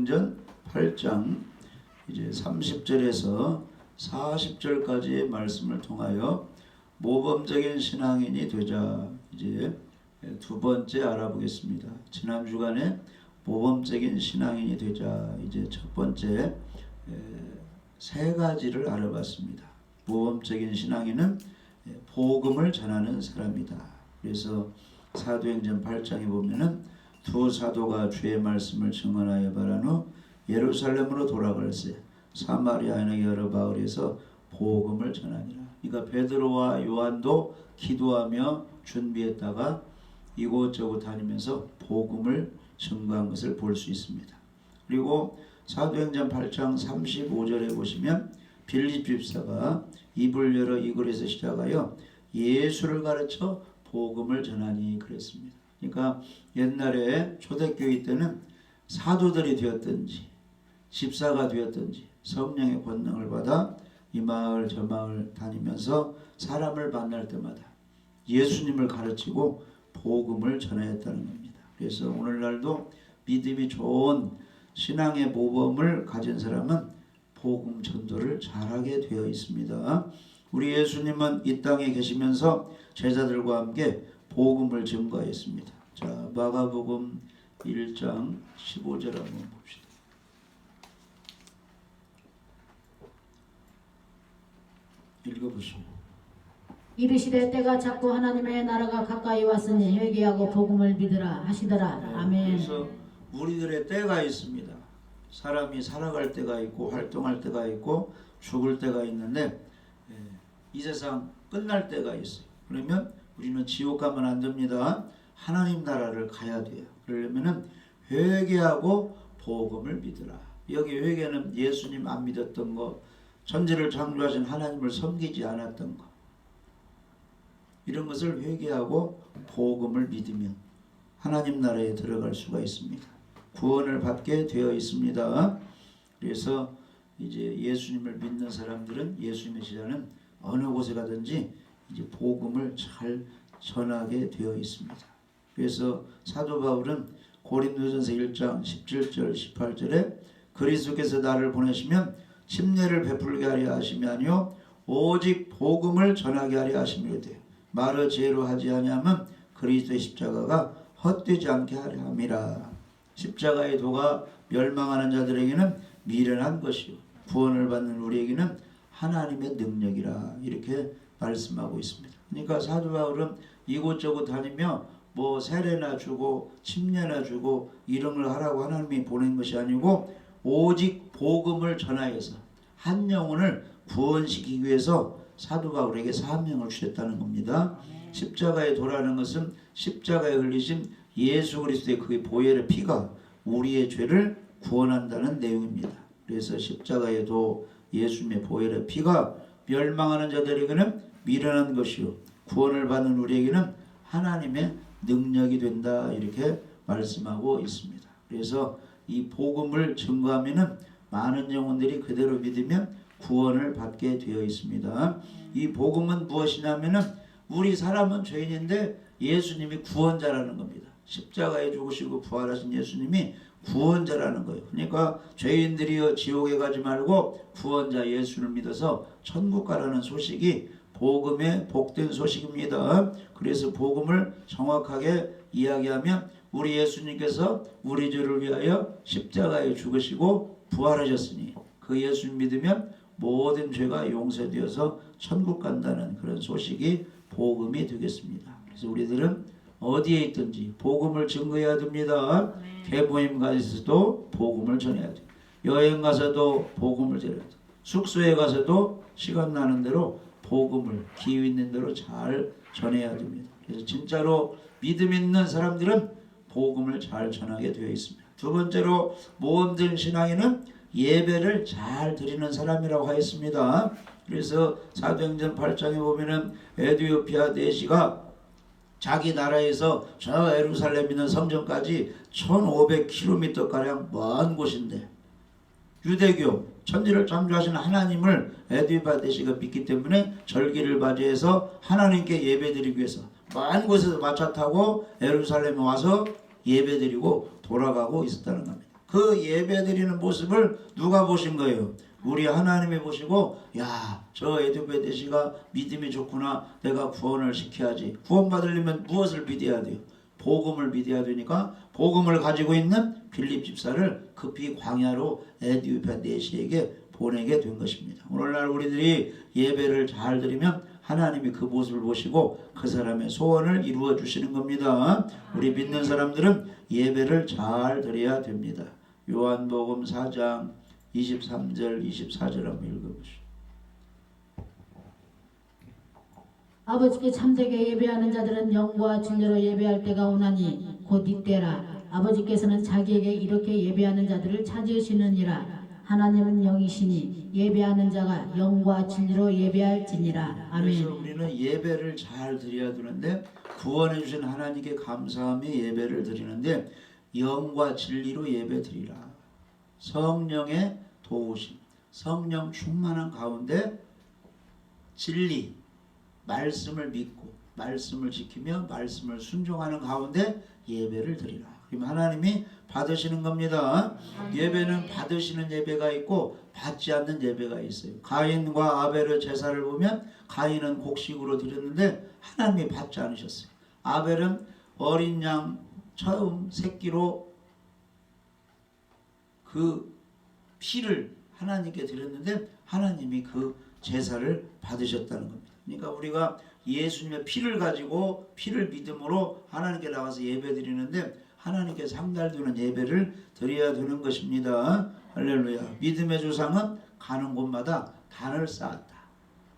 사도행전 8장 이제 30절에서 40절까지의 말씀을 통하여 모범적인 신앙인이 되자 이제 두 번째 알아보겠습니다. 지난 주간에 모범적인 신앙인이 되자 이제 첫 번째 세 가지를 알아봤습니다. 모범적인 신앙인은 복음을 전하는 사람이다. 그래서 사도행전 8장에 보면은 두 사도가 주의 말씀을 증언하여 바란 후 예루살렘으로 돌아갈새 사마리아인의 여러 마을에서 복음을 전하니라. 그러니까 베드로와 요한도 기도하며 준비했다가 이곳저곳 다니면서 복음을 증거한 것을 볼 수 있습니다. 그리고 사도행전 8장 35절에 보시면 빌립 집사가 입을 열어 이 글에서 시작하여 예수를 가르쳐 복음을 전하니 그랬습니다. 그러니까 옛날에 초대교회 때는 사도들이 되었든지 집사가 되었든지 성령의 권능을 받아 이 마을 저 마을 다니면서 사람을 만날 때마다 예수님을 가르치고 복음을 전하였다는 겁니다. 그래서 오늘날도 믿음이 좋은 신앙의 모범을 가진 사람은 복음 전도를 잘하게 되어 있습니다. 우리 예수님은 이 땅에 계시면서 제자들과 함께 복음을 증거했습니다. 자, 마가복음 1장 15절 한번 봅시다. 읽어보시오. 이르시되 때가 찼고 하나님의 나라가 가까이 왔으니 회개하고 복음을 믿으라 하시더라. 아멘. 그래서 우리들의 때가 있습니다. 사람이 살아갈 때가 있고 활동할 때가 있고 죽을 때가 있는데 이 세상 끝날 때가 있어요. 그러면 우리는 지옥 가면 안 됩니다. 하나님 나라를 가야 돼요. 그러려면은 회개하고 복음을 믿으라. 여기 회개는 예수님 안 믿었던 거, 천지를 창조하신 하나님을 섬기지 않았던 거, 이런 것을 회개하고 복음을 믿으면 하나님 나라에 들어갈 수가 있습니다. 구원을 받게 되어 있습니다. 그래서 이제 예수님을 믿는 사람들은 예수님의 제자는 어느 곳에 가든지 이제 복음을 잘 전하게 되어 있습니다. 그래서 사도 바울은 고린도전서 1장 17절 18절에 그리스도께서 나를 보내시면 침례를 베풀게 하려 하심이 아니요 오직 복음을 전하게 하려 하심이라 돼요. 말을 지혜로 하지 아니하면 그리스도의 십자가가 헛되지 않게 하려 함이라. 십자가의 도가 멸망하는 자들에게는 미련한 것이요 구원을 받는 우리에게는 하나님의 능력이라 이렇게 말씀하고 있습니다. 그러니까 사도 바울은 이곳저곳 다니며 뭐 세례나 주고 침례나 주고 이런 걸 하라고 하나님이 보낸 것이 아니고 오직 복음을 전하여서 한 영혼을 구원시키기 위해서 사도 바울에게 사명을 주셨다는 겁니다. 십자가에 도라는 것은 십자가에 흘리신 예수 그리스도의 그 보혈의 피가 우리의 죄를 구원한다는 내용입니다. 그래서 십자가에 도 예수님의 보혈의 피가 멸망하는 자들에게는 미련한 것이요 구원을 받는 우리에게는 하나님의 능력이 된다 이렇게 말씀하고 있습니다. 그래서 이 복음을 증거하면은 많은 영혼들이 그대로 믿으면 구원을 받게 되어 있습니다. 이 복음은 무엇이냐면은 우리 사람은 죄인인데 예수님이 구원자라는 겁니다. 십자가에 죽으시고 부활하신 예수님이 구원자라는 거예요. 그러니까 죄인들이여 지옥에 가지 말고 구원자 예수를 믿어서 천국 가라는 소식이 복음의 복된 소식입니다. 그래서 복음을 정확하게 이야기하면 우리 예수님께서 우리 죄를 위하여 십자가에 죽으시고 부활하셨으니 그 예수 믿으면 모든 죄가 용서되어서 천국 간다는 그런 소식이 복음이 되겠습니다. 그래서 우리들은 어디에 있든지 복음을 증거해야 됩니다. 대모임 가서도 복음을 전해야 돼요. 여행 가서도 복음을 전해야 돼요. 숙소에 가서도 시간 나는 대로 복음을 기회 있는 대로 잘 전해야 됩니다. 그래서 진짜로 믿음 있는 사람들은 복음을 잘 전하게 되어 있습니다. 두 번째로 모범된 신앙인은 예배를 잘 드리는 사람이라고 하였습니다. 그래서 사도행전 8장에 보면은 에티오피아 내시가 자기 나라에서 저 예루살렘 있는 성전까지 1500km가량 먼 곳인데 유대교 천지를 창조하신 하나님을 에티오피아 내시가 믿기 때문에 절기를 맞이해서 하나님께 예배드리기 위해서 먼 곳에서 마차 타고 예루살렘에 와서 예배드리고 돌아가고 있었다는 겁니다. 그 예배 드리는 모습을 누가 보신 거예요? 우리 하나님이 보시고 야, 저 에드베데시가 믿음이 좋구나. 내가 구원을 시켜야지. 구원받으려면 무엇을 믿어야 돼요? 복음을 믿어야 되니까 복음을 가지고 있는 빌립 집사를 급히 광야로 에드베데시에게 보내게 된 것입니다. 오늘날 우리들이 예배를 잘 드리면 하나님이 그 모습을 보시고 그 사람의 소원을 이루어 주시는 겁니다. 우리 믿는 사람들은 예배를 잘 드려야 됩니다. 요한복음 4장 23절 24절 한번 읽어보시죠. 아버지께 참되게 예배하는 자들은 영과 진리로 예배할 때가 오나니 곧 이때라. 아버지께서는 자기에게 이렇게 예배하는 자들을 찾으시느니라. 하나님은 영이시니 예배하는 자가 영과 진리로 예배할지니라. 아멘. 그래서 우리는 예배를 잘 드려야 되는데 구원해 주신 하나님께 감사하며 예배를 드리는데 영과 진리로 예배 드리라. 성령의 도우심, 성령 충만한 가운데 진리, 말씀을 믿고 말씀을 지키며 말씀을 순종하는 가운데 예배를 드리라. 그러면 하나님이 받으시는 겁니다. 예배는 받으시는 예배가 있고 받지 않는 예배가 있어요. 가인과 아벨의 제사를 보면 가인은 곡식으로 드렸는데 하나님이 받지 않으셨어요. 아벨은 어린 양 처음 새끼로 그 피를 하나님께 드렸는데 하나님이 그 제사를 받으셨다는 겁니다. 그러니까 우리가 예수님의 피를 가지고 피를 믿음으로 하나님께 나가서 예배 드리는데 하나님께 상달되는 예배를 드려야 되는 것입니다. 할렐루야. 믿음의 조상은 가는 곳마다 단을 쌓았다.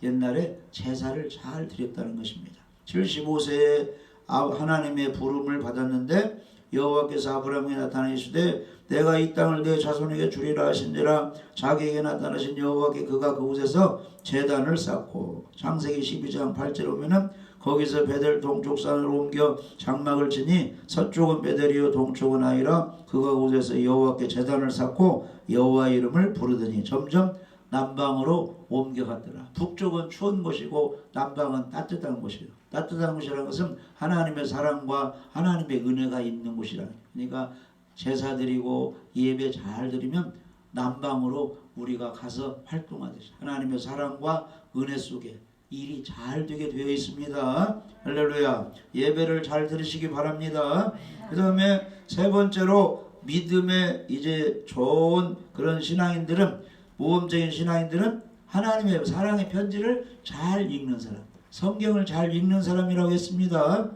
옛날에 제사를 잘 드렸다는 것입니다. 75세에 하나님의 부름을 받았는데 여호와께서 아브라함에게 나타나 이르시되 내가 이 땅을 내 자손에게 주리라 하신지라. 자기에게 나타나신 여호와께 그가 그곳에서 제단을 쌓고 창세기 12장 8절에 보면은 거기서 베델 동쪽 산으로 옮겨 장막을 치니 서쪽은 베델이요 동쪽은 아이라. 그가 그곳에서 여호와께 제단을 쌓고 여호와의 이름을 부르더니 점점 남방으로 옮겨갔더라. 북쪽은 추운 곳이고 남방은 따뜻한 곳이에요. 따뜻한 곳이라는 것은 하나님의 사랑과 하나님의 은혜가 있는 곳이라는 거예요. 그러니까 제사 드리고 예배 잘 드리면 남방으로 우리가 가서 활동하듯이 하나님의 사랑과 은혜 속에 일이 잘 되게 되어 있습니다. 할렐루야. 예배를 잘 들으시기 바랍니다. 그 다음에 세 번째로 믿음의 이제 좋은 그런 신앙인들은, 모험적인 신앙인들은 하나님의 사랑의 편지를 잘 읽는 사람, 성경을 잘 읽는 사람이라고 했습니다.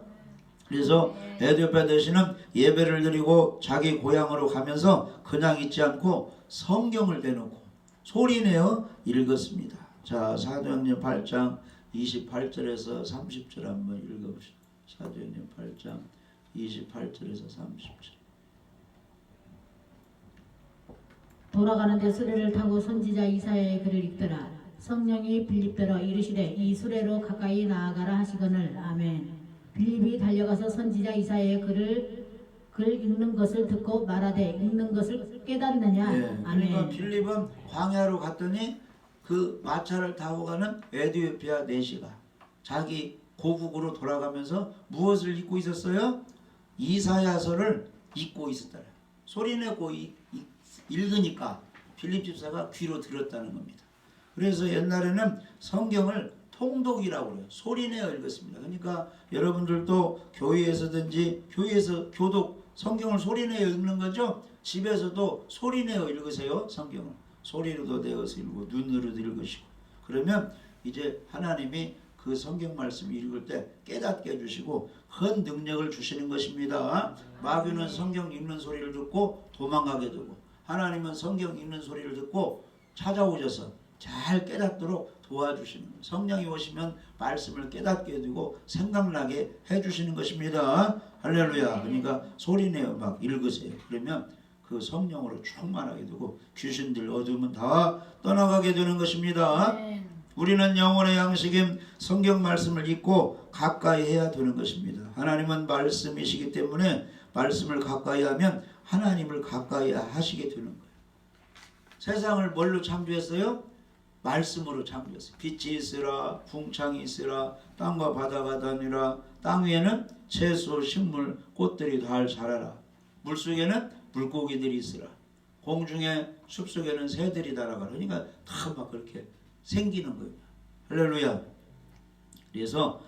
그래서 에드베데시는 예배를 드리고 자기 고향으로 가면서 그냥 있지 않고 성경을 대놓고 소리내어 읽었습니다. 자, 사도행전 8장 28절에서 30절 한번 읽어보시죠. 사도행전 8장 28절에서 30절. 돌아가는데 수레를 타고 선지자 이사야의 글을 읽더라. 성령이 빌립더러 이르시되 이 수레로 가까이 나아가라 하시거늘. 아멘. 빌립이 달려가서 선지자 이사야의 글 읽는 것을 듣고 말하되 읽는 것을 깨닫느냐. 예, 아멘. 그러니까 빌립은 광야로 갔더니 그 마차를 타고 가는 에티오피아 내시가 자기 고국으로 돌아가면서 무엇을 읽고 있었어요? 이사야서를 읽고 있었다. 소리내고 읽으니까 빌립 집사가 귀로 들었다는 겁니다. 그래서 옛날에는 성경을 통독이라고 해요. 소리내어 읽었습니다. 그러니까 여러분들도 교회에서든지 교회에서 교독 성경을 소리내어 읽는 거죠. 집에서도 소리내어 읽으세요. 성경을 소리로도 내어서 읽고 눈으로도 읽으시고. 그러면 이제 하나님이 그 성경 말씀 읽을 때 깨닫게 해주시고 큰 능력을 주시는 것입니다. 마귀는 성경 읽는 소리를 듣고 도망가게 되고, 하나님은 성경 읽는 소리를 듣고 찾아오셔서 잘 깨닫도록 도와주시는 거예요. 성령이 오시면 말씀을 깨닫게 해두고 생각나게 해주시는 것입니다. 할렐루야. 그러니까 소리내어 막 읽으세요. 그러면 그 성령으로 충만하게 되고 귀신들 어두우면 다 떠나가게 되는 것입니다. 우리는 영혼의 양식인 성경 말씀을 읽고 가까이 해야 되는 것입니다. 하나님은 말씀이시기 때문에 말씀을 가까이 하면 하나님을 가까이 하시게 되는 거예요. 세상을 뭘로 창조했어요? 말씀으로 창조했어요. 빛이 있으라, 궁창이 있으라, 땅과 바다가 다니라. 땅 위에는 채소, 식물, 꽃들이 다 자라라. 물속에는 물고기들이 있으라. 공중에 숲속에는 새들이 날아가. 그러니까 다 막 그렇게 생기는 거예요. 할렐루야. 그래서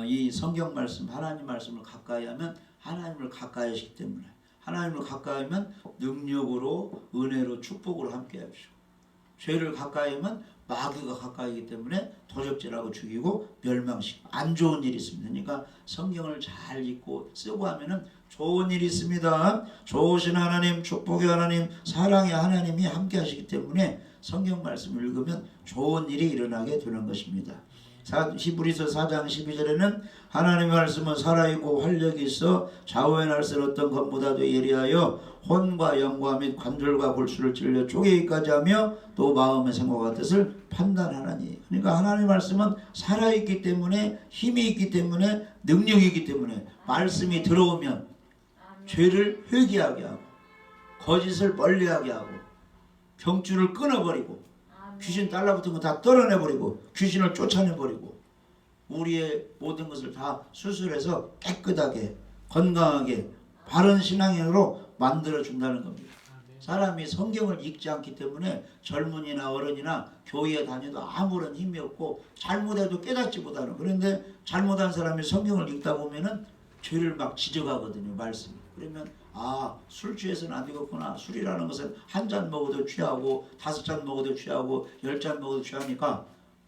이 성경 말씀, 하나님 말씀을 가까이 하면 하나님을 가까이 하시기 때문에, 하나님을 가까이 하면 능력으로, 은혜로, 축복으로 함께 하시고, 죄를 가까이 하면 마귀가 가까이기 때문에 도적질하고 죽이고 멸망시키고 안 좋은 일이 있습니다. 그러니까 성경을 잘 읽고 쓰고 하면은 좋은 일이 있습니다. 좋으신 하나님, 축복의 하나님, 사랑의 하나님이 함께 하시기 때문에 성경 말씀을 읽으면 좋은 일이 일어나게 되는 것입니다. 히브리서 4장 12절에는 하나님의 말씀은 살아있고 활력이 있어 좌우에 날선 어떤 것보다도 예리하여 혼과 영과 및 관절과 골수를 찔려 쪼개기까지 하며 또 마음의 생각과 뜻을 판단하나니. 그러니까 하나님의 말씀은 살아있기 때문에, 힘이 있기 때문에, 능력이 있기 때문에 말씀이 들어오면 죄를 회개하게 하고 거짓을 멀리하게 하고 병줄을 끊어버리고 귀신 달라붙은 거 다 떨어내버리고 귀신을 쫓아내버리고 우리의 모든 것을 다 수술해서 깨끗하게 건강하게 바른 신앙으로 만들어준다는 겁니다. 사람이 성경을 읽지 않기 때문에 젊은이나 어른이나 교회에 다녀도 아무런 힘이 없고 잘못해도 깨닫지 못하는. 그런데 잘못한 사람이 성경을 읽다 보면은 죄를 막 지적하거든요. 말씀이. 그러면 술 취해서는 안 되겠구나. 술이라는 것은 한 잔 먹어도 취하고 5잔 먹어도 취하고 10잔 먹어도 취하니까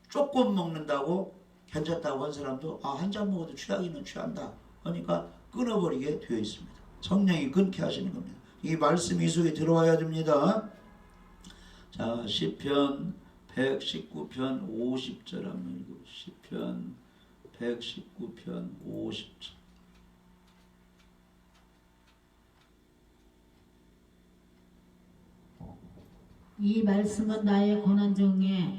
조금 먹는다고 괜찮다고 한 사람도 한 잔 먹어도 취하기는 취한다. 그러니까 끊어버리게 되어 있습니다. 성령이 끊게 하시는 겁니다. 이 말씀이 이 속에 들어와야 됩니다. 자, 시편 119편 50절 한번 읽고, 시편 119편 50절. 이 말씀은 나의 고난 중에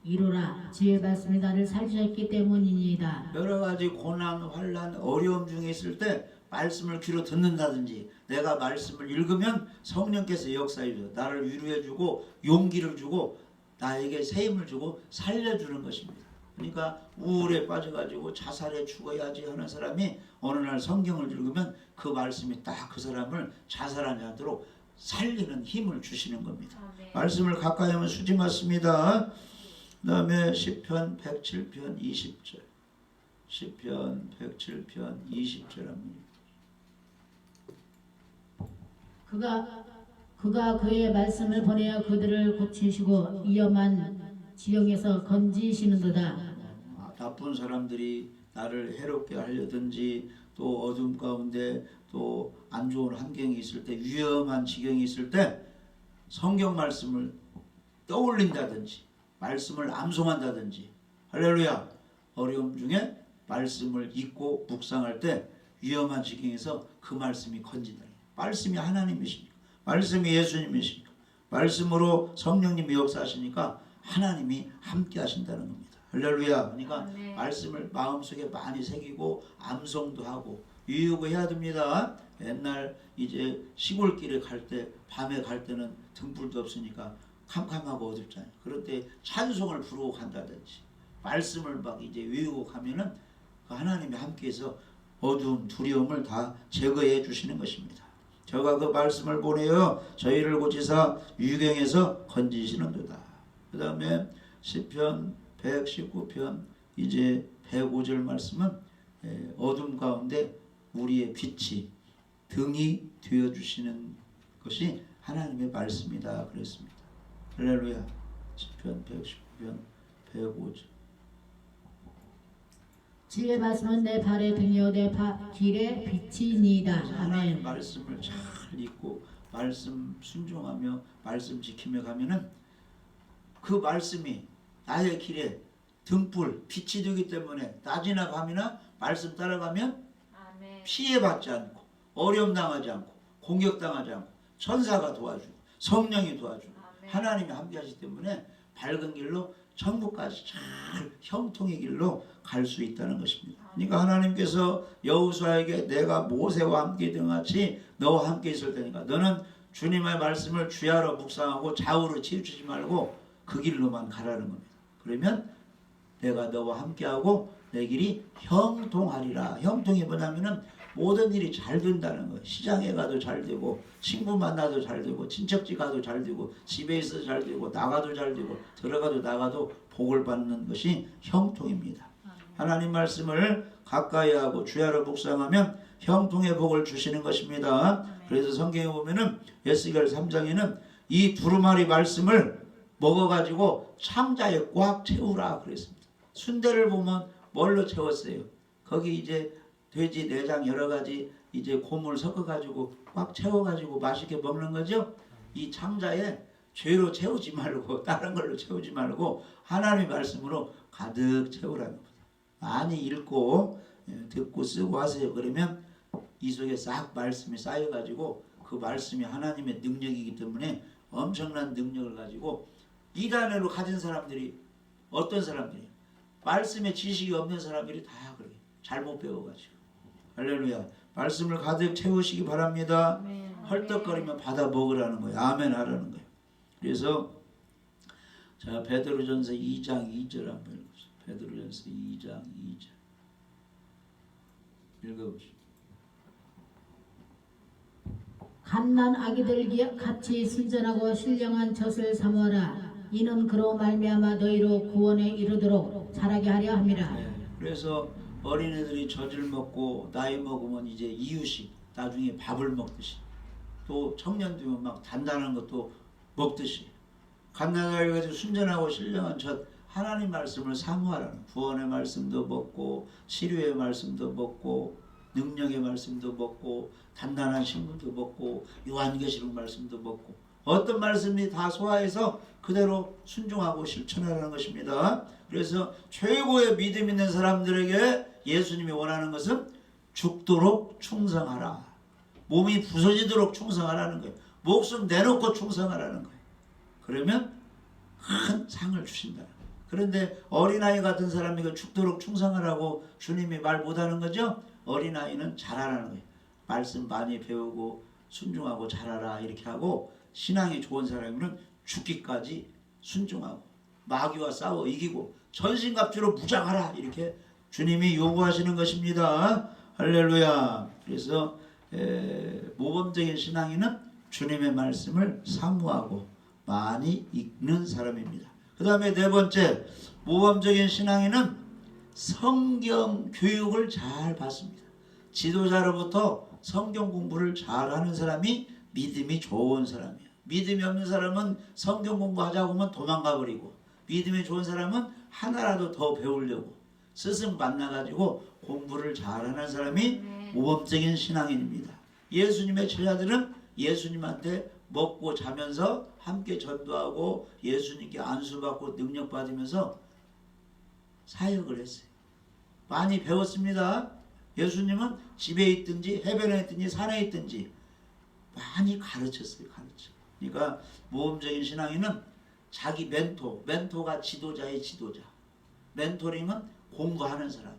이루라. 주의 말씀이 나를 살리셨기 때문이니이다. 여러 가지 고난, 환난, 어려움 중에 있을 때 말씀을 귀로 듣는다든지 내가 말씀을 읽으면 성령께서 역사해 줘요. 나를 위로해 주고 용기를 주고 나에게 새 힘을 주고 살려주는 것입니다. 그러니까 우울에 빠져가지고 자살에 죽어야지 하는 사람이 어느 날 성경을 읽으면 그 말씀이 딱 그 사람을 자살하지 않도록 살리는 힘을 주시는 겁니다. 말씀을 가까이 하면 수지 맞습니다. 그 다음에 시편 107편 20절, 시편 107편 20절 합니다. 그가 그의 말씀을 보내어 그들을 고치시고 위험한 지형에서 건지시는도다. 나쁜 사람들이 나를 해롭게 하려든지 또 어둠 가운데 또 안 좋은 환경이 있을 때, 위험한 지경이 있을 때 성경 말씀을 떠올린다든지 말씀을 암송한다든지, 할렐루야, 어려움 중에 말씀을 읽고 묵상할 때 위험한 지경에서 그 말씀이 건진다. 말씀이 하나님이시니까, 말씀이 예수님이시니까, 말씀으로 성령님이 역사하시니까 하나님이 함께 하신다는 겁니다. 할렐루야. 그러니까 말씀을 마음속에 많이 새기고 암송도 하고 유익해야 됩니다. 옛날 이제 시골길에 갈 때, 밤에 갈 때는 등불도 없으니까 캄캄하고 어둡잖아요. 그럴 때 찬송을 부르고 간다든지 말씀을 막 이제 외우고 가면은 하나님이 함께해서 어두운 두려움을 다 제거해 주시는 것입니다. 저가 그 말씀을 보내어 저희를 고치사 유경에서 건지시는도다. 그 다음에 시편 119편 이제 105절 말씀은 어둠 가운데 우리의 빛이 등이 되어주시는 것이 하나님의 말씀이다 그랬습니다. 할렐루야. 시편 119편 105절. 주의 말씀은 내 발의 등이요 내 길의 빛이니이다. 하나님 아멘. 말씀을 잘 읽고 말씀 순종하며 말씀 지키며 가면은 그 말씀이 나의 길에 등불, 빛이 되기 때문에 낮이나 밤이나 말씀 따라가면 피해받지 않고 어려움 당하지 않고 공격당하지 않고 천사가 도와주고 성령이 도와주고 하나님이 함께 하시기 때문에 밝은 길로 천국까지 잘 형통의 길로 갈 수 있다는 것입니다. 그러니까 하나님께서 여호수아에게 내가 모세와 함께 된 같이 너와 함께 있을 테니까 너는 주님의 말씀을 주야로 묵상하고 좌우로 치우치지 말고 그 길로만 가라는 겁니다. 그러면 내가 너와 함께하고 내 길이 형통하리라. 형통이 뭐냐면은 모든 일이 잘 된다는 거예요. 시장에 가도 잘 되고 친구 만나도 잘 되고 친척집 가도 잘 되고 집에 있어도 잘 되고 나가도 잘 되고 들어가도 나가도 복을 받는 것이 형통입니다. 하나님 말씀을 가까이 하고 주야로 묵상하면 형통의 복을 주시는 것입니다. 그래서 성경에 보면은 에스겔 3장에는 이 두루마리 말씀을 먹어가지고 창자에 꽉 채우라 그랬습니다. 순대를 보면 뭘로 채웠어요? 거기 이제 돼지 내장 여러 가지 이제 고물 섞어가지고 꽉 채워가지고 맛있게 먹는 거죠. 이 창자에 죄로 채우지 말고 다른 걸로 채우지 말고 하나님의 말씀으로 가득 채우라는 겁니다. 많이 읽고 듣고 쓰고 하세요. 그러면 이 속에 싹 말씀이 쌓여가지고 그 말씀이 하나님의 능력이기 때문에 엄청난 능력을 가지고 이단으로 가진 사람들이 어떤 사람들이 말씀에 지식이 없는 사람들이 다 그래요. 잘못 배워가지고. 할렐루야. 말씀을 가득 채우시기 바랍니다. 헐떡거리면 받아 먹으라는 거예요. 아멘 하라는 거예요. 그래서 자 베드로전서 2장 2절 한번 읽어보세요. 베드로전서 2장 2절 읽어보시죠. 갓난 아기들 같이 순전하고 신령한 젖을 삼어라. 이는 그로 말미암아 너희로 구원에 이르도록 자라게 하려 함이라. 그래서 어린애들이 젖을 먹고 나이 먹으면 이제 이유식 나중에 밥을 먹듯이 또 청년 되면 막 단단한 것도 먹듯이 갓난아이가 가지고 순전하고 신령한 젖 하나님 말씀을 사모하라는 구원의 말씀도 먹고 치료의 말씀도 먹고 능력의 말씀도 먹고 단단한 신분도 먹고 요한계시록 말씀도 먹고 어떤 말씀이 다 소화해서 그대로 순종하고 실천하라는 것입니다. 그래서 최고의 믿음 있는 사람들에게 예수님이 원하는 것은 죽도록 충성하라. 몸이 부서지도록 충성하라는 거예요. 목숨 내놓고 충성하라는 거예요. 그러면 큰 상을 주신다. 그런데 어린아이 같은 사람이 죽도록 충성하라고 주님이 말 못하는 거죠. 어린아이는 잘하라는 거예요. 말씀 많이 배우고 순종하고 잘하라 이렇게 하고 신앙이 좋은 사람은 죽기까지 순종하고 마귀와 싸워 이기고 전신갑주로 무장하라 이렇게 주님이 요구하시는 것입니다. 할렐루야. 그래서 모범적인 신앙인은 주님의 말씀을 사모하고 많이 읽는 사람입니다. 그 다음에 네 번째 모범적인 신앙인은 성경 교육을 잘 받습니다. 지도자로부터 성경 공부를 잘하는 사람이 믿음이 좋은 사람이에요. 믿음이 없는 사람은 성경 공부하자고 하면 도망가 버리고 믿음이 좋은 사람은 하나라도 더 배우려고 스승 만나가지고 공부를 잘하는 사람이 모범적인 신앙인입니다. 예수님의 제자들은 예수님한테 먹고 자면서 함께 전도하고 예수님께 안수받고 능력받으면서 사역을 했어요. 많이 배웠습니다. 예수님은 집에 있든지 해변에 있든지 산에 있든지 많이 가르쳤어요. 그러니까 모범적인 신앙인은 자기 멘토가 지도자의 지도자. 멘토링은 공부하는 사람.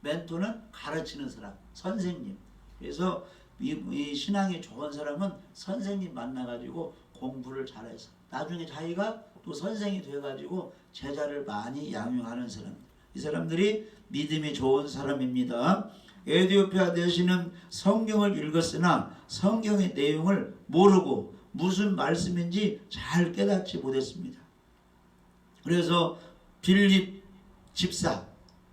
멘토는 가르치는 사람. 선생님. 그래서 이 신앙이 좋은 사람은 선생님 만나가지고 공부를 잘해서 나중에 자기가 또 선생이 돼가지고 제자를 많이 양육하는 사람. 이 사람들이 믿음이 좋은 사람입니다. 에티오피아 내시는 성경을 읽었으나 성경의 내용을 모르고 무슨 말씀인지 잘 깨닫지 못했습니다. 그래서 빌립 집사,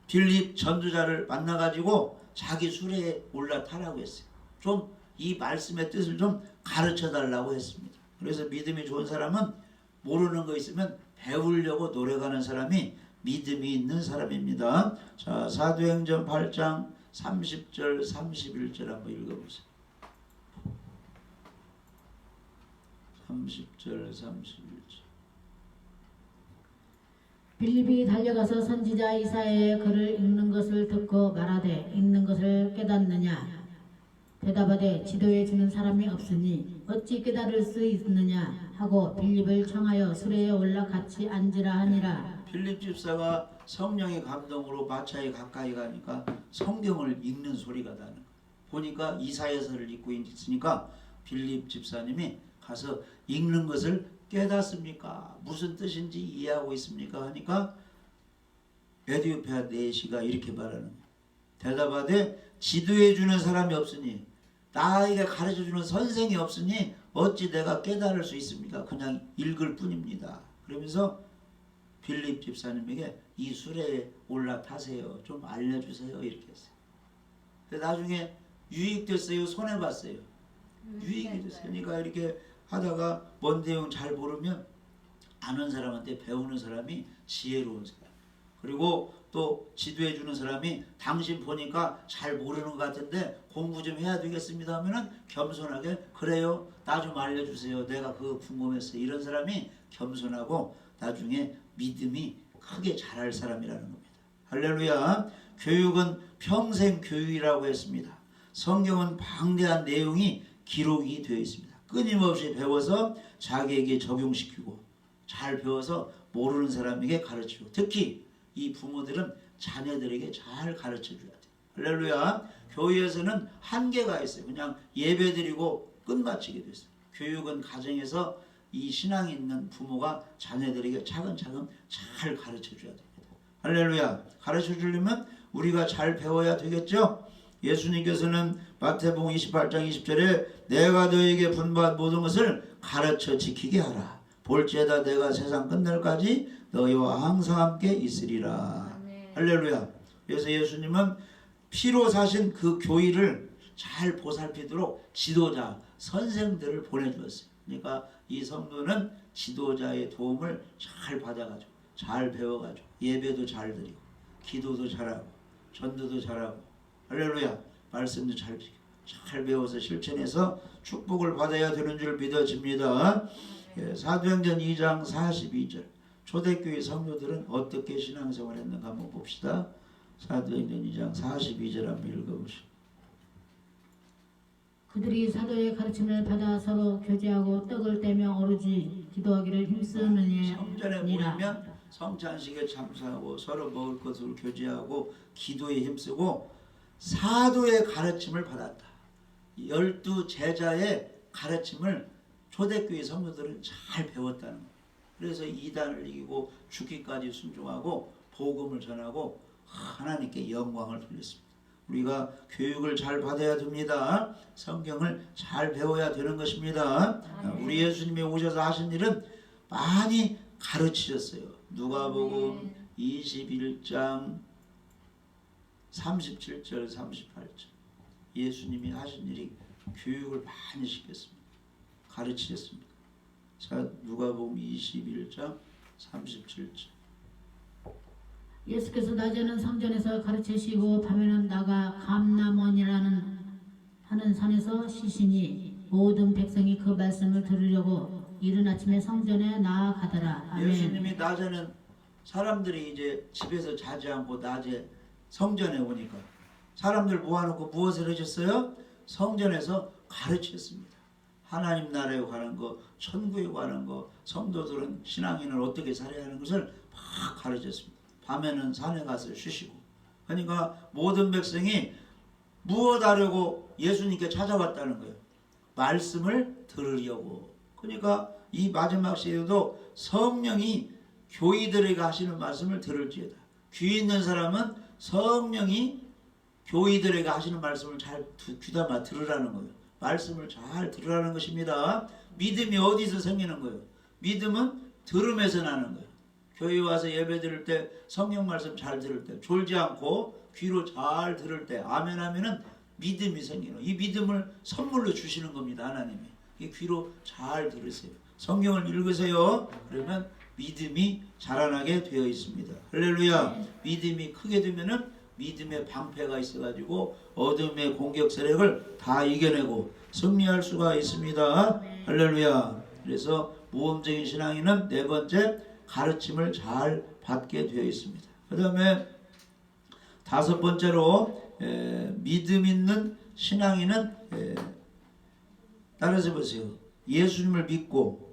빌립 전도자를 만나가지고 자기 수레에 올라타라고 했어요. 좀 이 말씀의 뜻을 좀 가르쳐 달라고 했습니다. 그래서 믿음이 좋은 사람은 모르는 거 있으면 배우려고 노력하는 사람이 믿음이 있는 사람입니다. 자, 사도행전 8장 30절 31절 한번 읽어보세요. 30절 31절 빌립이 달려가서 선지자 이사야의 글을 읽는 것을 듣고 말하되 읽는 것을 깨닫느냐? 대답하되 지도해 주는 사람이 없으니 어찌 깨달을 수 있느냐 하고 빌립을 청하여 수레에 올라 같이 앉으라 하니라. 빌립 집사가 성령의 감동으로 마차에 가까이 가니까 성경을 읽는 소리가 나는 거예요. 보니까 이사야서를 읽고 있으니까 빌립 집사님이 가서 읽는 것을 깨닫습니까? 무슨 뜻인지 이해하고 있습니까? 하니까 에티오피아 내시가 이렇게 말하는 거예요. 대답하되 지도해 주는 사람이 없으니 나에게 가르쳐 주는 선생이 없으니 어찌 내가 깨달을 수 있습니까? 그냥 읽을 뿐입니다. 그러면서 빌립 집사님에게 이 수레에 올라타세요. 좀 알려주세요. 이렇게 했어요. 근데 나중에 유익됐어요? 손해봤어요? 유익이 됐어요. 그러니까 이렇게 하다가 뭔 내용 잘 모르면 아는 사람한테 배우는 사람이 지혜로운 사람. 그리고 또 지도해 주는 사람이 당신 보니까 잘 모르는 것 같은데 공부 좀 해야 되겠습니다 하면은 겸손하게 그래요. 나 좀 알려주세요. 내가 그거 궁금했어요. 이런 사람이 겸손하고 나중에 믿음이 크게 자랄 사람이라는 겁니다. 할렐루야. 교육은 평생 교육이라고 했습니다. 성경은 방대한 내용이 기록이 되어 있습니다. 끊임없이 배워서 자기에게 적용시키고 잘 배워서 모르는 사람에게 가르치고 특히 이 부모들은 자녀들에게 잘 가르쳐 줘야 돼요. 할렐루야. 교회에서는 한계가 있어요. 그냥 예배드리고 끝마치게 됐어요. 교육은 가정에서 이 신앙이 있는 부모가 자녀들에게 차근차근 잘 가르쳐 줘야 됩니다. 할렐루야. 가르쳐 주려면 우리가 잘 배워야 되겠죠. 예수님께서는 마태복음 28장 20절에 내가 너에게 분부한 모든 것을 가르쳐 지키게 하라. 볼지에다 내가 세상 끝날까지 너희와 항상 함께 있으리라. 할렐루야. 그래서 예수님은 피로 사신 그 교회를 잘 보살피도록 지도자, 선생들을 보내주었어요. 그러니까 이 성도는 지도자의 도움을 잘 받아가지고 잘 배워가지고 예배도 잘 드리고 기도도 잘하고 전도도 잘하고 할렐루야. 말씀도 잘 배워서 실천해서 축복을 받아야 되는 줄 믿어집니다. 사도행전 2장 42절 초대교회 성도들은 어떻게 신앙생활 했는가 한번 봅시다. 사도행전 2장 42절 한번 읽어보시죠. 그들이 사도의 가르침을 받아 서로 교제하고 떡을 떼며 오로지 기도하기를 힘쓰느니라. 성전에 모이면 성찬식에 참석하고 서로 먹을 것을 교제하고 기도에 힘쓰고 사도의 가르침을 받았다. 12 제자의 가르침을 초대교회 성도들은 잘 배웠다는 거예요. 그래서 이단을 이기고 죽기까지 순종하고 복음을 전하고 하나님께 영광을 돌렸습니다. 우리가 교육을 잘 받아야 됩니다. 성경을 잘 배워야 되는 것입니다. 우리 예수님이 오셔서 하신 일은 많이 가르치셨어요. 누가복음 21장 37절 38절 예수님이 하신 일이 교육을 많이 시켰습니다. 가르치셨습니다. 자, 누가복음 21장 37절 예수께서 낮에는 성전에서 가르치시고 밤에는 나가 감람원이라는 하는 산에서 쉬시니 모든 백성이 그 말씀을 들으려고 이른 아침에 성전에 나아가더라. 아멘. 예수님이 낮에는 사람들이 이제 집에서 자지 않고 낮에 성전에 오니까 사람들 모아놓고 무엇을 하셨어요? 성전에서 가르치셨습니다. 하나님 나라에 관한 거, 천국에 관한 거, 성도들은 신앙인을 어떻게 살아야 하는 것을 막 가르쳤습니다. 밤에는 산에 가서 쉬시고 그러니까 모든 백성이 무엇 하려고 예수님께 찾아왔다는 거예요. 말씀을 들으려고. 그러니까 이 마지막 시대도 성령이 교회들에게 하시는 말씀을 들을지어다. 귀 있는 사람은 성령이 교회들에게 하시는 말씀을 잘 귀담아 들으라는 거예요. 말씀을 잘 들으라는 것입니다. 믿음이 어디서 생기는 거예요? 믿음은 들음에서 나는 거예요. 교회 와서 예배 드릴 때 성령 말씀 잘 들을 때 졸지 않고 귀로 잘 들을 때 아멘 하면은 믿음이 생기는 이 믿음을 선물로 주시는 겁니다. 하나님이. 이 귀로 잘 들으세요. 성경을 읽으세요. 그러면 믿음이 자라나게 되어 있습니다. 할렐루야. 믿음이 크게 되면은 믿음의 방패가 있어가지고 어둠의 공격 세력을 다 이겨내고 승리할 수가 있습니다. 할렐루야. 그래서 모험적인 신앙인은 네 번째 가르침을 잘 받게 되어 있습니다. 그 다음에 다섯 번째로 믿음 있는 신앙인은 따라서 보세요. 예수님을 믿고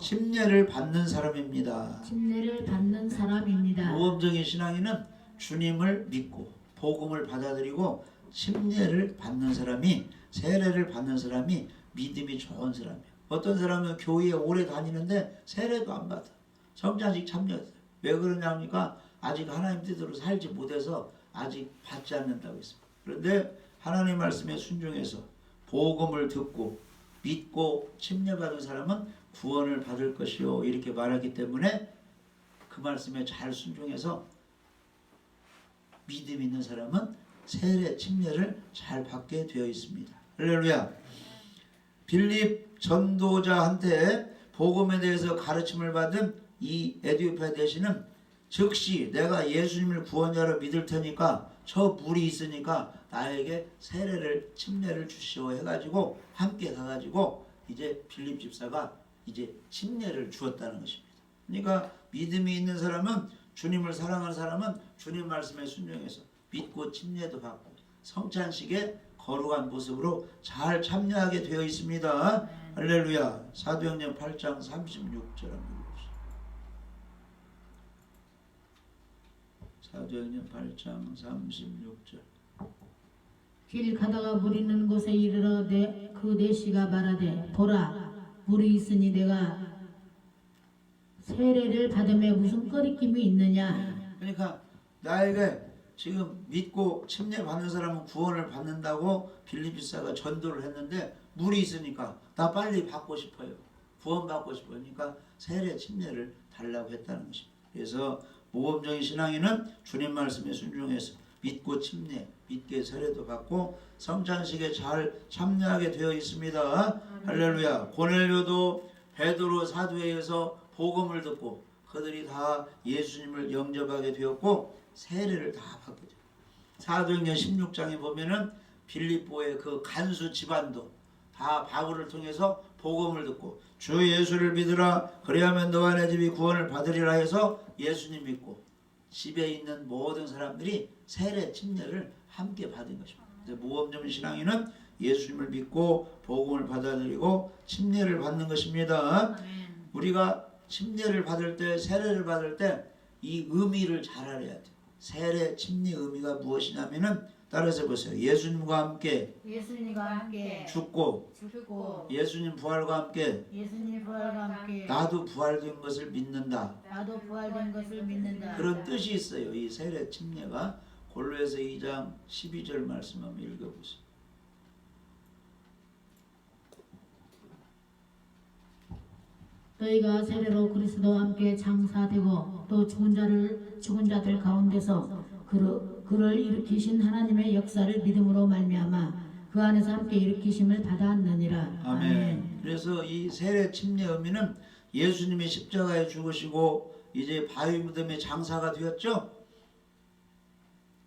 침례를 받는 사람입니다. 침례를 받는 사람입니다. 모험적인 신앙인은 주님을 믿고 복음을 받아들이고 침례를 받는 사람이 세례를 받는 사람이 믿음이 좋은 사람이에요. 어떤 사람은 교회에 오래 다니는데 세례도 안 받아. 성찬식 참여해요. 왜 그러냐 하니까 아직 하나님 뜻대로 살지 못해서 아직 받지 않는다고 했습니다. 그런데 하나님 말씀에 순종해서 복음을 듣고 믿고 침례받은 사람은 구원을 받을 것이요 이렇게 말하기 때문에 그 말씀에 잘 순종해서 믿음 있는 사람은 세례 침례를 잘 받게 되어 있습니다. 할렐루야. 빌립 전도자한테 복음에 대해서 가르침을 받은 이 에디오피아 대신은 즉시 내가 예수님을 구원자로 믿을 테니까 저 물이 있으니까 나에게 세례를 침례를 주시오 해가지고 함께 가가지고 이제 빌립 집사가 이제 침례를 주었다는 것입니다. 그러니까 믿음이 있는 사람은 주님을 사랑하는 사람은 주님 말씀에 순종해서 믿고 침례도 받고 성찬식에 거룩한 모습으로 잘 참여하게 되어 있습니다. 할렐루야. 사도행전 8장 36절 한번 읽어보시죠. 사도행전 8장 36절. 길 가다가 물 있는 곳에 이르러 그 내시가 말하되 보라 물이 있으니 내가 세례를 받음에 무슨 꺼리낌이 있느냐. 그러니까 나에게 지금 믿고 침례 받는 사람은 구원을 받는다고 빌립 집사가 전도를 했는데 물이 있으니까 나 빨리 받고 싶어요. 구원 받고 싶어요. 그러니까 세례 침례를 달라고 했다는 것입니다. 그래서 모범적인 신앙인은 주님 말씀에 순종해서 믿고 침례, 믿게 세례도 받고 성찬식에 잘 참여하게 되어 있습니다. 할렐루야. 고넬료도 베드로 사도에 의해서 복음을 듣고 그들이 다 예수님을 영접하게 되었고 세례를 다 받게 돼요. 사도행전 16장에 보면은 빌립보의 그 간수 집안도 다 바울을 통해서 복음을 듣고 주 예수를 믿으라 그리하면 너와 내 집이 구원을 받으리라 해서 예수님 믿고 집에 있는 모든 사람들이 세례 침례를 함께 받은 것입니다. 모범적인 신앙인은 예수님을 믿고 복음을 받아들이고 침례를 받는 것입니다. 우리가 침례를 받을 때 세례를 받을 때 이 의미를 잘 알아야 돼요. 세례 침례 의미가 무엇이냐면은 따라서 보세요. 예수님과 함께 죽고 예수님 부활과 함께 나도 부활된 것을 믿는다. 그런 뜻이 있어요. 이 세례 침례가 골로새서 2장 12절 말씀 한번 읽어보세요. 너희가 세례로 그리스도와 함께 장사되고 또 죽은 자들 가운데서 그를 일으키신 하나님의 역사를 믿음으로 말미암아 그 안에서 함께 일으키심을 받았느니라. 아멘. 그래서 이 세례 침례 의미는 예수님이 십자가에 죽으시고 이제 바위 무덤에 장사가 되었죠.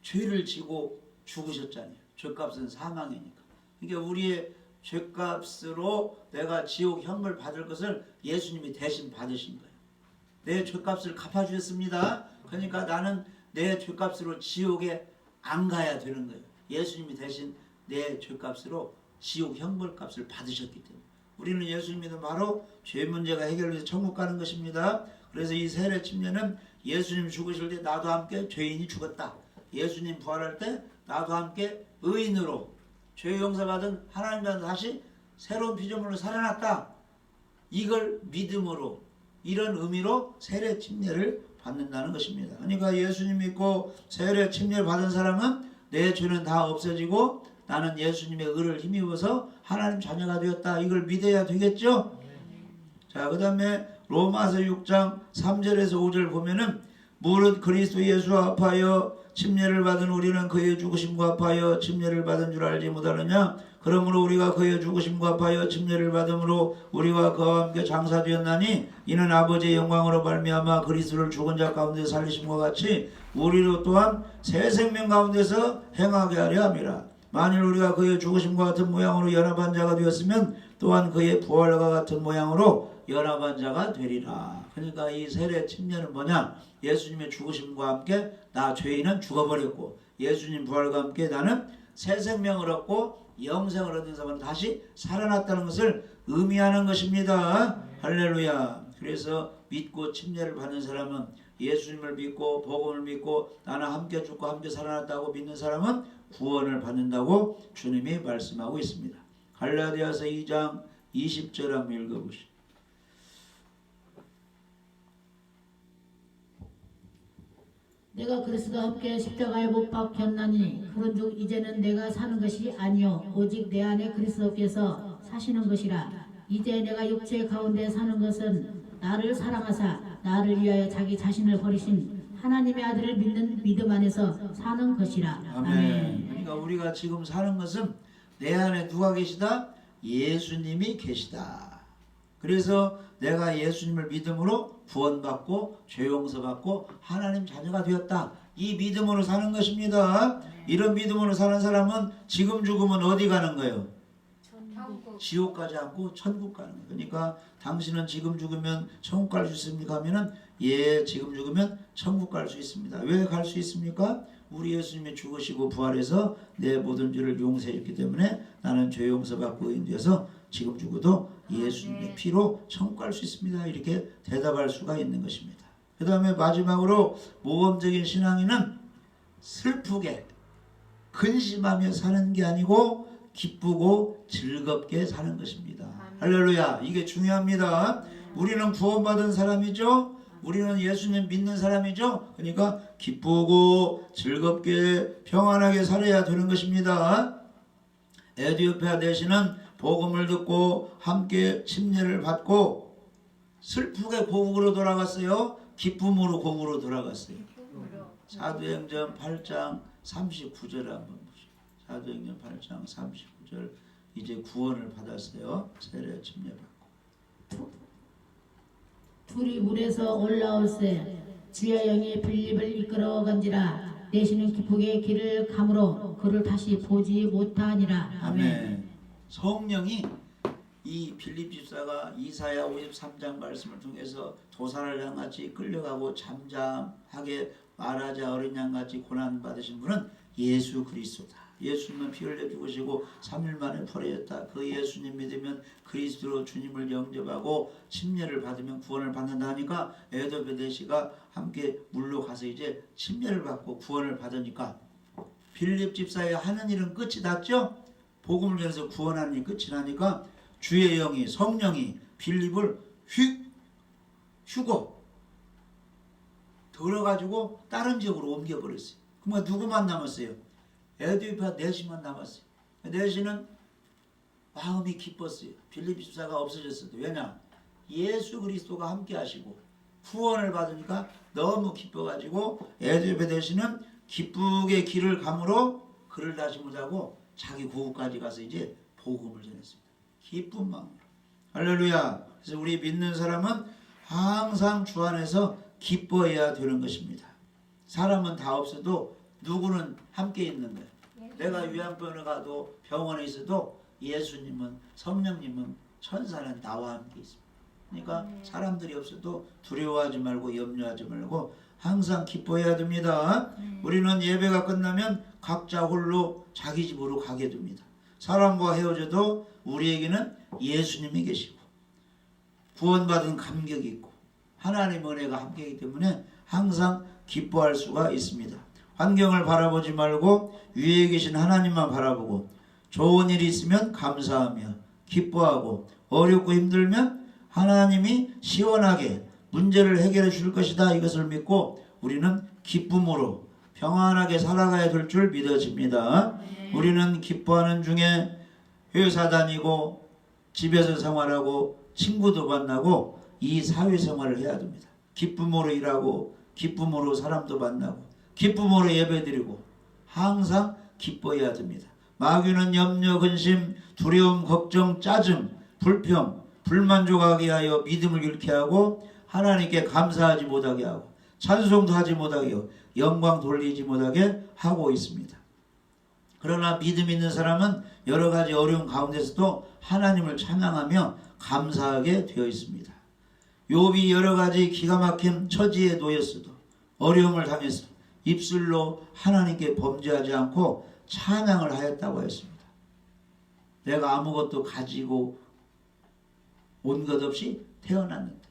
죄를 지고 죽으셨잖아요. 죄값은 사망이니까. 그러니까 우리의 죄값으로 내가 지옥 형벌 받을 것을 예수님이 대신 받으신 거예요. 내 죄값을 갚아주셨습니다. 그러니까 나는 내 죄값으로 지옥에 안 가야 되는 거예요. 예수님이 대신 내 죄값으로 지옥 형벌값을 받으셨기 때문에 우리는 예수님 믿으면 바로 죄 문제가 해결돼서 천국 가는 것입니다. 그래서 이 세례 침례는 예수님 죽으실 때 나도 함께 죄인이 죽었다. 예수님 부활할 때 나도 함께 의인으로 죄 용서받은 하나님과 다시 새로운 피조물로 살아났다. 이걸 믿음으로 이런 의미로 세례 침례를 받는다는 것입니다. 그러니까 예수님 믿고 세례 침례 받은 사람은 내 죄는 다 없어지고 나는 예수님의 의를 힘입어서 하나님 자녀가 되었다. 이걸 믿어야 되겠죠? 자, 그 다음에 로마서 6장 3절에서 5절 보면은 무릇 그리스도 예수 합하여 침례를 받은 우리는 그의 죽으심과 합하여 침례를 받은 줄 알지 못하느냐? 그러므로 우리가 그의 죽으심과 합하여 침례를 받음으로 우리와 그와 함께 장사되었나니 이는 아버지의 영광으로 말미암아 그리스도를 죽은 자 가운데 살리심과 같이 우리로 또한 새 생명 가운데서 행하게 하려 함이라. 만일 우리가 그의 죽으심과 같은 모양으로 연합한 자가 되었으면 또한 그의 부활과 같은 모양으로 연합한 자가 되리라. 그러니까 이 세례 침례는 뭐냐? 예수님의 죽으심과 함께 나 죄인은 죽어버렸고 예수님 부활과 함께 나는 새 생명을 얻고 영생을 얻은 사람은 다시 살아났다는 것을 의미하는 것입니다. 할렐루야. 그래서 믿고 침례를 받는 사람은 예수님을 믿고 복음을 믿고 나는 함께 죽고 함께 살아났다고 믿는 사람은 구원을 받는다고 주님이 말씀하고 있습니다. 갈라디아서 2장 20절 한번 읽어보시죠. 내가 그리스도와 함께 십자가에 못 박혔나니 그런즉 이제는 내가 사는 것이 아니요 오직 내 안에 그리스도께서 사시는 것이라. 이제 내가 육체 가운데 사는 것은 나를 사랑하사 나를 위하여 자기 자신을 버리신 하나님의 아들을 믿는 믿음 안에서 사는 것이라. 아멘. 그러니까 우리가 지금 사는 것은 내 안에 누가 계시다? 예수님이 계시다. 그래서 내가 예수님을 믿음으로 구원받고 죄 용서받고 하나님 자녀가 되었다. 이 믿음으로 사는 것입니다. 이런 믿음으로 사는 사람은 지금 죽으면 어디 가는 거예요? 지옥 가지 않고 천국 가는 거예요. 그러니까 당신은 지금 죽으면 천국 갈 수 있습니까? 하면은 예, 지금 죽으면 천국 갈 수 있습니다. 왜 갈 수 있습니까? 우리 예수님이 죽으시고 부활해서 내 모든 죄를 용서했기 때문에 나는 죄 용서받고 의인되어서 지금 죽어도 예수님의 피로 천국 갈 수 있습니다. 이렇게 대답할 수가 있는 것입니다. 그 다음에 마지막으로 모범적인 신앙인은 슬프게 근심하며 사는 게 아니고 기쁘고 즐겁게 사는 것입니다. 할렐루야. 이게 중요합니다. 우리는 구원받은 사람이죠. 우리는 예수님 믿는 사람이죠. 그러니까 기쁘고 즐겁게 평안하게 살아야 되는 것입니다. 에디오피아 대신은 복음을 듣고 함께 침례를 받고 슬프게 고국으로 돌아갔어요. 기쁨으로 고국으로 돌아갔어요. 사도행전 8장 39절 한번 보시죠. 사도행전 8장 39절 이제 구원을 받았어요. 세례 침례받고. 둘이 물에서 올라올세 주의 영이 빌립을 이끌어간지라 내시는 기쁘게 길을 가므로 그를 다시 보지 못하니라. 아멘. 성령이 이 빌립 집사가 이사야 53장 말씀을 통해서 도살을 양같이 끌려가고 잠잠하게 말하자 어린 양같이 고난받으신 분은 예수 그리스도다. 예수님은 피 흘려 죽으시고 3일 만에 부활하셨다. 그 예수님 믿으면 그리스도로 주님을 영접하고 침례를 받으면 구원을 받는다 하니까 에도베데시가 함께 물로 가서 이제 침례를 받고 구원을 받으니까 빌립 집사의 하는 일은 끝이 났죠. 복음을 전해서 구원하는 일이 끝이 나니까 주의 영이 성령이 빌립을 휴고 들어가지고 다른 지역으로 옮겨버렸어요. 그러면 누구만 남았어요? 에디오피아 내시만 남았어요. 내시는 마음이 기뻤어요. 빌립 집사가 없어졌어도. 왜냐? 예수 그리스도가 함께 하시고 구원을 받으니까 너무 기뻐가지고 에디오피아 내시는 기쁘게 길을 감으로 그를 다시 못하고 자기 고국까지 가서 이제 복음을 전했습니다. 기쁜 마음으로. 할렐루야. 그래서 우리 믿는 사람은 항상 주 안에서 기뻐해야 되는 것입니다. 사람은 다 없어도 누구는 함께 있는 거예요. 내가 요양병원에 가도 병원에 있어도 예수님은 성령님은 천사는 나와 함께 있습니다. 그러니까 사람들이 없어도 두려워하지 말고 염려하지 말고 항상 기뻐해야 됩니다. 우리는 예배가 끝나면 각자 홀로 자기 집으로 가게 됩니다. 사람과 헤어져도 우리에게는 예수님이 계시고 구원받은 감격이 있고 하나님의 은혜가 함께이기 때문에 항상 기뻐할 수가 있습니다. 환경을 바라보지 말고 위에 계신 하나님만 바라보고 좋은 일이 있으면 감사하며 기뻐하고 어렵고 힘들면 하나님이 시원하게 문제를 해결해 줄 것이다. 이것을 믿고 우리는 기쁨으로 평안하게 살아가야 될 줄 믿어집니다. 우리는 기뻐하는 중에 회사 다니고 집에서 생활하고 친구도 만나고 이 사회생활을 해야 됩니다. 기쁨으로 일하고 기쁨으로 사람도 만나고 기쁨으로 예배드리고 항상 기뻐해야 됩니다. 마귀는 염려, 근심, 두려움, 걱정, 짜증, 불평, 불만족하게 하여 믿음을 잃게 하고 하나님께 감사하지 못하게 하고 찬송도 하지 못하게 하고 영광 돌리지 못하게 하고 있습니다. 그러나 믿음 있는 사람은 여러 가지 어려움 가운데서도 하나님을 찬양하며 감사하게 되어 있습니다. 욥이 여러 가지 기가 막힌 처지에 놓였어도 어려움을 당했어 입술로 하나님께 범죄하지 않고 찬양을 하였다고 했습니다. 내가 아무것도 가지고 온 것 없이 태어났는데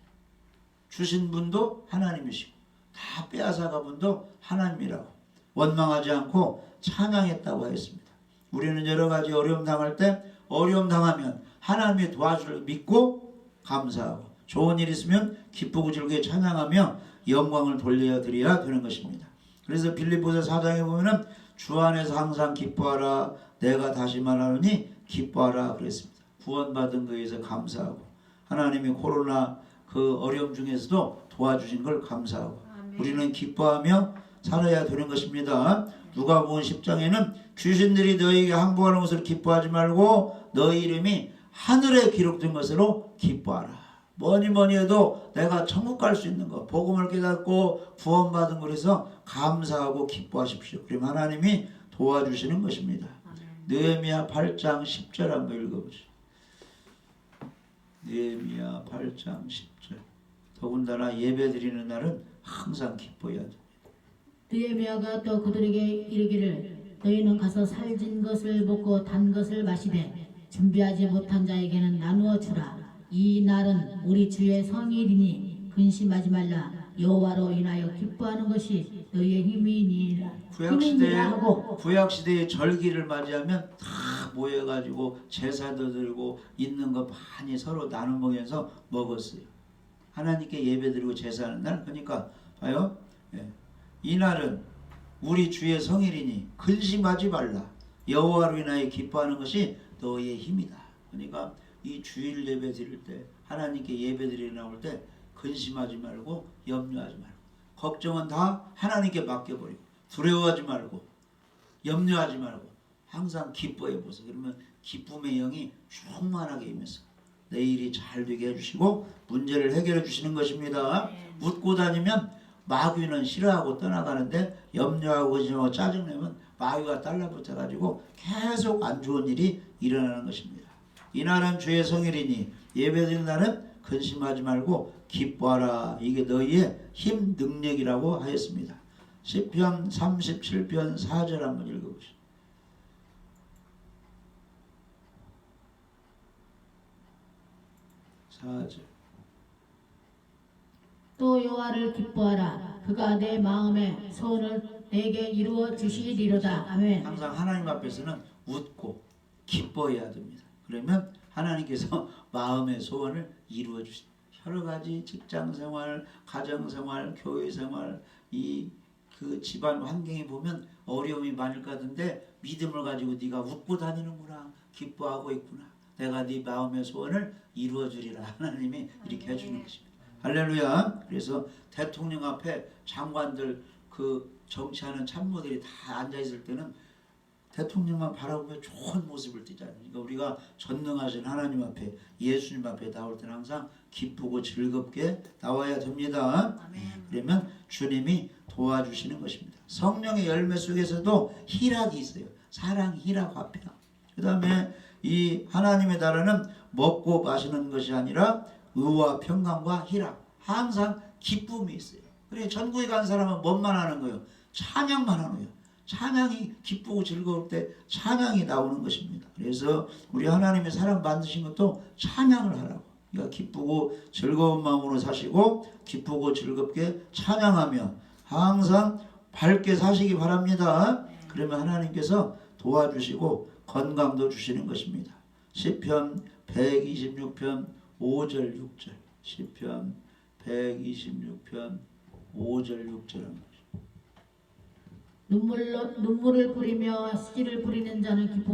주신 분도 하나님이시고 다 빼앗아가 분도 하나님이라고 원망하지 않고 찬양했다고 했습니다. 우리는 여러 가지 어려움 당할 때 어려움 당하면 하나님의 도와주를 믿고 감사하고 좋은 일 있으면 기쁘고 즐겁게 찬양하며 영광을 돌려드려야 되는 것입니다. 그래서 빌립보서 4장에 보면은 주 안에서 항상 기뻐하라. 내가 다시 말하노니 기뻐하라 그랬습니다. 구원받은 거에 대해서 감사하고 하나님이 코로나 그 어려움 중에서도 도와주신 걸 감사하고 우리는 기뻐하며 살아야 되는 것입니다. 누가복음 10장에는 귀신들이 너희에게 항복하는 것을 기뻐하지 말고 너희 이름이 하늘에 기록된 것으로 기뻐하라. 뭐니 해도 내가 천국 갈 수 있는 거 복음을 깨닫고 구원받은 것에서 감사하고 기뻐하십시오. 그럼 하나님이 도와주시는 것입니다. 느헤미야 8장 10절 한번 읽어보시죠. 느헤미야 8장 10절. 더군다나 예배드리는 날은 항상 기뻐해야 됩니다. 느헤미야가 또 그들에게 이르기를 너희는 가서 살진 것을 먹고 단 것을 마시되 준비하지 못한 자에게는 나누어 주라. 이 날은 우리 주의 성일이니 근심하지 말라. 여호와로 인하여 기뻐하는 것이 너희의 힘이니라. 구약시대의 절기를 맞이하면 다 모여가지고 제사도 들고 있는 거 많이 서로 나눠 먹여서 먹었어요. 하나님께 예배드리고 제사하는 날. 그러니까 봐요. 이 날은 우리 주의 성일이니 근심하지 말라. 여호와로 인하여 기뻐하는 것이 너희의 힘이다. 그러니까 이 주일 예배 드릴 때 하나님께 예배 드리러 나올 때 근심하지 말고 염려하지 말고 걱정은 다 하나님께 맡겨버리고 두려워하지 말고 염려하지 말고 항상 기뻐해 보세요. 그러면 기쁨의 영이 충만하게 임해서 내 일이 잘 되게 해주시고 문제를 해결해 주시는 것입니다. 웃고 다니면 마귀는 싫어하고 떠나가는데 염려하고 근심하고 짜증내면 마귀가 달라붙어가지고 계속 안 좋은 일이 일어나는 것입니다. 이날은 주의 성일이니 예배드리는 날은 근심하지 말고 기뻐하라. 이게 너희의 힘 능력이라고 하였습니다. 시편 37편 4절 한번 읽어보시죠. 4절. 또 여호와를 기뻐하라. 그가 내 마음의 소원을 내게 이루어 주시리로다. 아멘. 항상 하나님 앞에서는 웃고 기뻐해야 됩니다. 그러면 하나님께서 마음의 소원을 이루어 주십니다. 여러 가지 직장생활, 가정생활, 교회생활, 그 집안 환경에 보면 어려움이 많을 것 같은데 믿음을 가지고 네가 웃고 다니는구나, 기뻐하고 있구나, 내가 네 마음의 소원을 이루어 주리라. 하나님이 이렇게 해주는 것입니다. 할렐루야. 그래서 대통령 앞에 장관들 그 정치하는 참모들이 다 앉아있을 때는 대통령만 바라보며 좋은 모습을 띠잖아요. 그러니까 우리가 전능하신 하나님 앞에, 예수님 앞에 나올 때는 항상 기쁘고 즐겁게 나와야 됩니다. 아멘. 그러면 주님이 도와주시는 것입니다. 성령의 열매 속에서도 희락이 있어요. 사랑, 희락, 화평. 그 다음에 이 하나님의 나라는 먹고 마시는 것이 아니라 의와 평강과 희락, 항상 기쁨이 있어요. 그래 전국에 간 사람은 뭔만 하는 거예요? 찬양만 하는 거예요. 찬양이 기쁘고 즐거울 때 찬양이 나오는 것입니다. 그래서 우리 하나님의 사람 만드신 것도 찬양을 하라고. 그러니까 기쁘고 즐거운 마음으로 사시고 기쁘고 즐겁게 찬양하며 항상 밝게 사시기 바랍니다. 그러면 하나님께서 도와주시고 건강도 주시는 것입니다. 시편 126편 5절 6절. 시편 126편 5절 6절. 눈물을 뿌리며 씨를 뿌리는 자는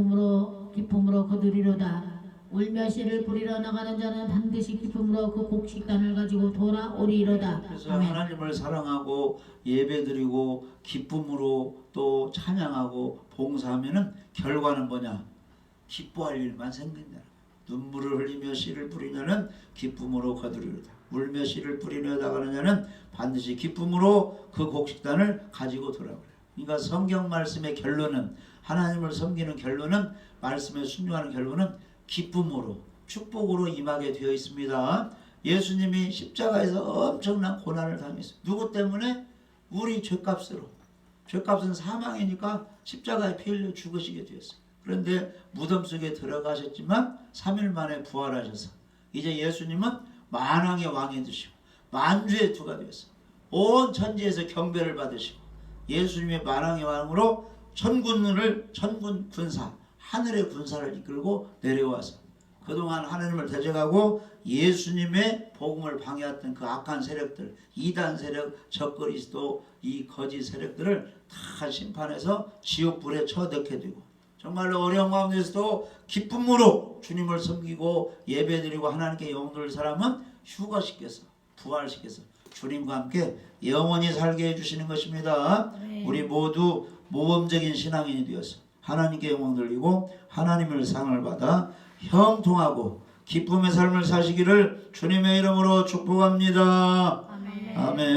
기쁨으로 거두리로다. 울며 씨를 뿌리러 나가는 자는 반드시 기쁨으로 그 곡식단을 가지고 돌아오리로다. 그래서 아멘. 하나님을 사랑하고 예배드리고 기쁨으로 또 찬양하고 봉사하면은 결과는 뭐냐? 기뻐할 일만 생긴다. 눈물을 흘리며 씨를 뿌리냐는 기쁨으로 거두리로다. 울며 씨를 뿌리며 나가는 자는 반드시 기쁨으로 그 곡식단을 가지고 돌아오리로다. 그러니까 성경 말씀의 결론은, 하나님을 섬기는 결론은, 말씀에 순종하는 결론은 기쁨으로, 축복으로 임하게 되어 있습니다. 예수님이 십자가에서 엄청난 고난을 당했어요. 누구 때문에? 우리 죄값으로. 죄값은 사망이니까 십자가에 피 흘려 죽으시게 되었어요. 그런데 무덤 속에 들어가셨지만 3일 만에 부활하셔서 이제 예수님은 만왕의 왕이 되시고 만주의 투가 되었어요. 온 천지에서 경배를 받으시고 예수님의 만왕의 왕으로 천군 군사, 하늘의 군사를 이끌고 내려와서 그 그동안 하나님을 대적하고 예수님의 복음을 방해했던 그 악한 세력들, 이단 세력, 적그리스도, 이 거짓 세력들을 다 심판해서 지옥불에 처넣게 되고, 정말로 어려운 가운데서도 기쁨으로 주님을 섬기고 예배드리고 하나님께 영혼을 사람은 휴거시켜서 부활시켜서 주님과 함께 영원히 살게 해주시는 것입니다. 우리 모두 모범적인 신앙인이 되어서 하나님께 영광 돌리고 하나님을 상을 받아 형통하고 기쁨의 삶을 사시기를 주님의 이름으로 축복합니다. 아멘.